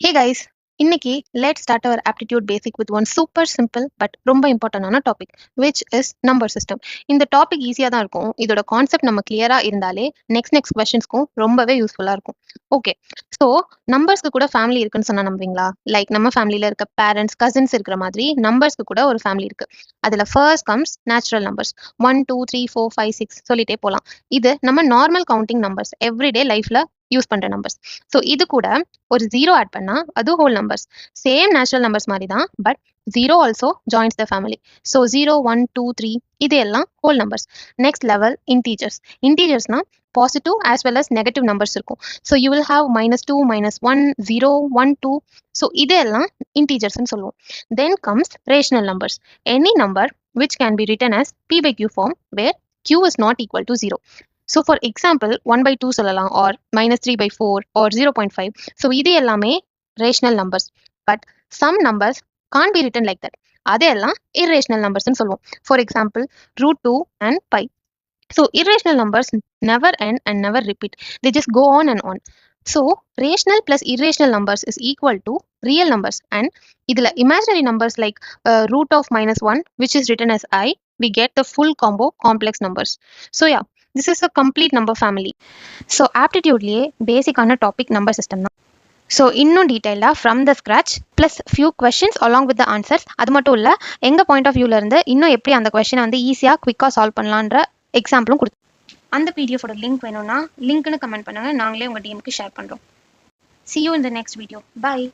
Hey guys, இன்னைக்கு let's start our aptitude basic with one super simple but ரொம்ப இம்பார்ட்டன்டான topic which is number system. இந்த topic ஈஸியா தான் இருக்கும். இதோட கான்செப்ட் நம்ம கிளியரா இருந்தாலே நெக்ஸ்ட் கொஸ்டின்ஸ்க்கும் ரொம்பவே யூஸ்ஃபுல்லா இருக்கும். ஓகே, ஸோ நம்பர்ஸ்க்கு கூட ஃபேமிலி இருக்குன்னு சொன்னா நம்புவீங்களா? லைக் நம்ம ஃபேமிலியில இருக்க பேரண்ட்ஸ், கசின்ஸ் இருக்கிற மாதிரி நம்பர்ஸ்க்கு கூட ஒரு ஃபேமிலி இருக்கு. அதுல ஃபர்ஸ்ட் கம்ஸ் நேச்சுரல் நம்பர்ஸ் 1 2 3 4 5 6 சொல்லிட்டே போலாம். இது நம்ம நார்மல் கவுண்டிங் நம்பர்ஸ், எவ்ரிடே லைஃப்ல யூஸ் பண்ற நம்பர்ஸ். ஸோ இது கூட ஒரு ஜீரோ ஆட் பண்ணா அது whole numbers. Same natural numbers மாதிரி தான், but zero also joins the family. So 0 1 2 3 இது எல்லாம் whole numbers. Next level integers. இன்டீஜர்ஸ்னா positive as well as negative numbers இருக்கும். So you will have -2 -1 0 1 2. ஸோ இது எல்லாம் இன்டீஜர்ஸ்ன்னு சொல்லுவோம். Then comes rational numbers. Any number which can be written as p by q form where q is not equal to 0. So for example 1/2 சொல்லலாம் or -3/4 or 0.5. So இது எல்லாமே rational numbers. But some numbers can't be written like that. அதெல்லாம் irrational numbers ன்னு சொல்லுவோம். For example √2 and pi. So irrational numbers never end and never repeat. They just go on and on. So rational plus irrational numbers is equal to real numbers. And இதுல imaginary numbers like root of -1 which is written as I, we get the full combo complex numbers. So yeah, this is a complete number family. So aptitudeலயே பேசிக்கான topic number system தான். So இன்னும் டீட்டெயிலாக from the scratch plus few questions along with the answers. அது மட்டும் இல்லை, எங்கள் point of வியூலேருந்து இன்னும் எப்படி அந்த கொஷினை வந்து ஈஸியாக குவிக்காக சால்வ் பண்ணலான்ற எக்ஸாம்பிளும் கொடுத்து அந்த பிடிஎஃபோட லிங்க் வேணும்னா லிங்க்னு கமெண்ட் பண்ணுங்கள், நாங்களே உங்கள் டிஎம்க்கு ஷேர் பண்ணுறோம். See you in the next video. Bye.